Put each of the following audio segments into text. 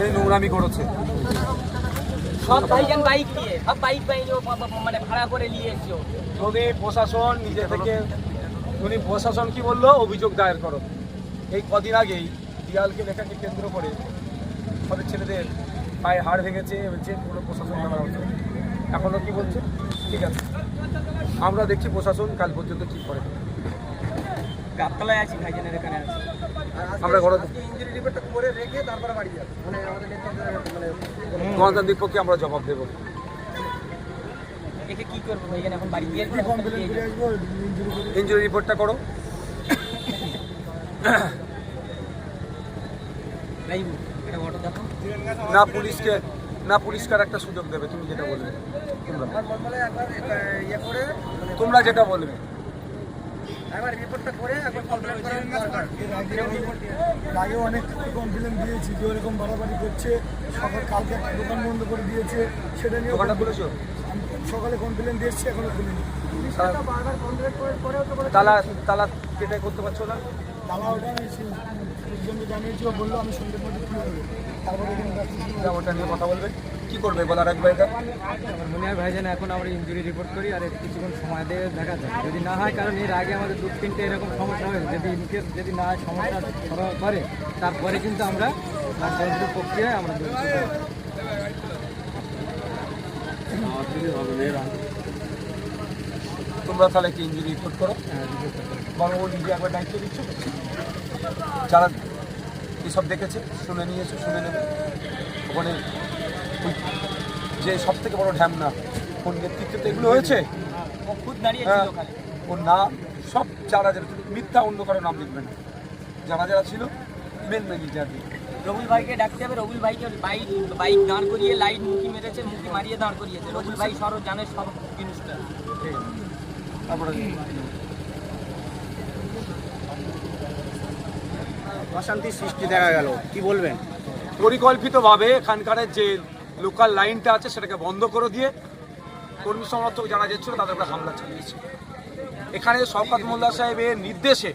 এই নোংরামি করেছে। সব ভাইজান বাইক নিয়ে, সব বাইক মানে ভাড়া করে নিয়ে এসছো। যদি প্রশাসন নিজে থেকে, উনি প্রশাসন কি বললো, অভিযোগ দায়ের করো। এই কদিন আগেই দিয়ালকে লেখাকে কেন্দ্র করে আমাদের ছেলেদের পায়ে হাড় ভেঙেছে, বলছে কোনো প্রশাসন নেওয়া হচ্ছে। এখনও কি বলছে, ঠিক আছে আমরা দেখছি প্রশাসন কাল পর্যন্ত কি করে। গাবতলায় আছি, ভাইজানের এখানে আছি। আমরা ইনজুরি রিপোর্টটা করে রেখে তারপরে বাড়ি যাবো, মানে আমাদের গণতান্ত্রিক পক্ষে আমরা জবাব দেবো। একে কি করবো ভাইজান, এখন বাড়ি গিয়ে ইনজুরি রিপোর্টটা করো। এটা অটো দেখো না পুলিশকে আর একটা সুযোগ দেবে, তুমি যেটা বলবে, তোমরা যেটা বলবে। একবার রিপোর্টটা করে একবার কমপ্লেন করার দরকার। আগে অনেক কমপ্লেন দিয়েছি যে ওরকম বাড়াবাড়ি করছে, কালকে একটা দোকান বন্ধ করে দিয়েছে, সেটা নিয়ে দোকানটা খুলেছো? সকালে কমপ্লেন দিয়েছি, এখনো খুলিনি। তালা কেটে করতে পারছো না? তালা ওটা আমি একজনকে জানিয়েছি, ও বললো আমি সন্ধ্যের মধ্যে খুলে দেবো, তারপরে এখানে ওটা নিয়ে কথা বলবে, কি করবে বলার রাখবে। এটা আমার মনে হয় ভাইজান এখন আমরা ইনজুরি রিপোর্ট করি আর কিছুক্ষণ সময় দিয়ে দেখা যায় যদি না হয়, কারণ এর আগে আমাদের 2-3টে এরকম সমস্যা হয়েছে। যদি ইনকেস যদি না হয় সমস্যা করে, তারপরে কিন্তু আমরা গণতান্ত্রিক প্রক্রিয়ায় আমরা তোমরা তাহলে কি ইনজুরি রিপোর্ট করো, বড় নিজে একবার দায়িত্ব দিচ্ছ। যারা এসব দেখেছে, শুনে নিয়েছে, শুনে নেবে। ওখানে যে সব থেকে বড় ঢ্যামনা, কোন নেতৃত্বে এগুলো হয়েছে, খুব দাঁড়িয়েছিল ওখানে। ও না সব যারা মিথ্যা, অন্য কারো নাম লিখবে না, যারা ছিল মেন ম্যানেজার। রবুল ভাইকে ডাকতে হবে। রবুল ভাইকে বাইক দাঁড় করিয়ে লাইট মুখি মেরেছে, মুখি মারিয়ে দাঁড় করিয়েছে। রবুল ভাই সরো জানে সব জিনিসটা। তারপরে অশান্তির সৃষ্টি দেখা গেল, কি বলবেন? পরিকল্পিতভাবে এখানকার যে লোকাল লাইনটা আছে সেটাকে বন্ধ করে দিয়ে কর্মী সমর্থক যারা যাচ্ছিল তাদের উপরে হামলা চালিয়েছে। এখানে শওকত মোল্লা সাহেবের নির্দেশে,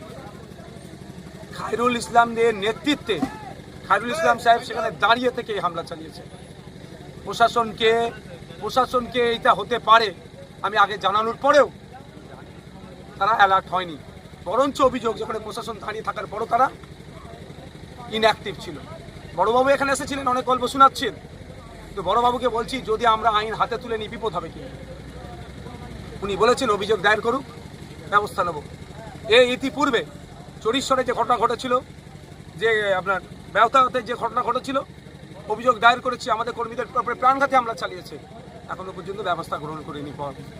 খায়রুল ইসলামদের নেতৃত্বে খায়রুল ইসলাম সাহেব সেখানে দাঁড়িয়ে থেকে এই হামলা চালিয়েছে। প্রশাসনকে এটা হতে পারে আমি আগে জানানোর পরেও তারা অ্যালার্ট হয়নি, বরঞ্চ অভিযোগ যেখানে প্রশাসন দাঁড়িয়ে থাকার পরও তারা ইনঅ্যাক্টিভ ছিল। বড়বাবু এখানে এসেছিলেন, অনেক গল্প শোনাচ্ছেন, তো বড়বাবুকে বলছি যদি আমরা আইন হাতে তুলে নিই বিপদ হবে কি। উনি বলেছেন অভিযোগ দায়ের করুক, ব্যবস্থা নেব। এই ইতিপূর্বে চরিশ্বরে যে ঘটনা ঘটেছিল, যে আপনার ব্যবতাতে যে ঘটনা ঘটেছিল, অভিযোগ দায়ের করেছি, আমাদের কর্মীদের উপরে প্রাণঘাতী হামলা চালিয়েছে। এখনো পর্যন্ত ব্যবস্থা গ্রহণ করেনি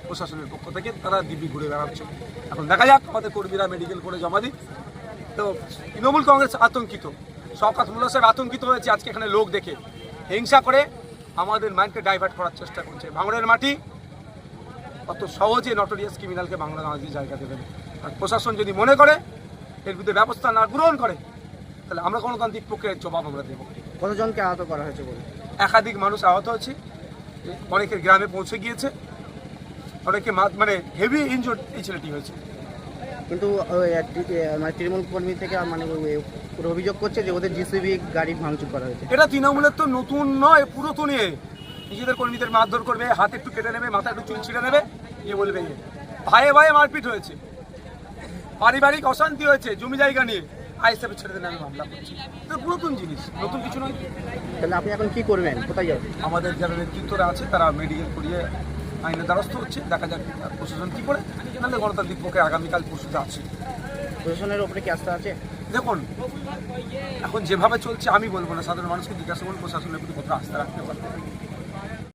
প্রশাসনের পক্ষ থেকে, তারা দিব্যি ঘুরে বেড়াচ্ছে। এখন দেখা যাক, আমাদের কর্মীরা মেডিকেল করে জমা দিই। তো তৃণমূল কংগ্রেস আতঙ্কিত, শওকত মোল্লা সাহেব আতঙ্কিত হয়েছে আজকে এখানে লোক দেখে, হিংসা করে আমাদের মাইন্ডকে ডাইভার্ট করার চেষ্টা করছে। ভাঙড়ের মাটি অত সহজে নটোরিয়াস ক্রিমিনালকে বাংলা গাঁধী জায়গা দেবেন। আর প্রশাসন যদি মনে করে এর বিরুদ্ধে ব্যবস্থা না গ্রহণ করে, তাহলে আমরা গণতান্ত্রিক প্রক্রিয়ার জবাব আমরা দেবো। কতজনকে আহত করা হয়েছে বলে? একাধিক মানুষ আহত হয়েছে, অনেকের গ্রামে পৌঁছে গিয়েছে, অনেকে মানে হেভি ইনজুর্ড এই ছেলেটি হয়েছে। কিন্তু মানে তৃণমূল কর্মী থেকে মানে অভিযোগ করছে যে ওদের জিসিবি গাড়ি ভাঙচুর করা হয়েছে। এটা তৃণমূলের তো নতুন নয়, পুরাতন। নিজেদের কর্মীদের মারধর করবে, হাতে একটু কেটে নেবে, মাথায় একটু চুল ছিঁড়ে নেবে, ইয়ে বলবে ভাইয়ে ভাইয়ে মারপিট হয়েছে, পারিবারিক অশান্তি হয়েছে, জমি জায়গা নিয়ে আইএসএফের ছেলেদের নামে মামলা করছে। এটা পুরাতন জিনিস, নতুন কিছু নয়। তাহলে আপনি এখন কি করবেন, কোথায় যাবেন? আমাদের যারা নেতৃত্বরা আছে তারা মেডিকেল করিয়ে আইনের দ্বারস্থ হচ্ছে, দেখা যাক প্রশাসন কী করে। নাহলে গণতান্ত্রিক পক্ষে আগামীকাল পরশুতে আছে। প্রশাসনের উপরে কি আস্থা আছে? দেখুন এখন যেভাবে চলছে আমি বলবো না, সাধারণ মানুষকে জিজ্ঞাসা করুন প্রশাসনের প্রতি কত আস্থা রাখতে পারবে।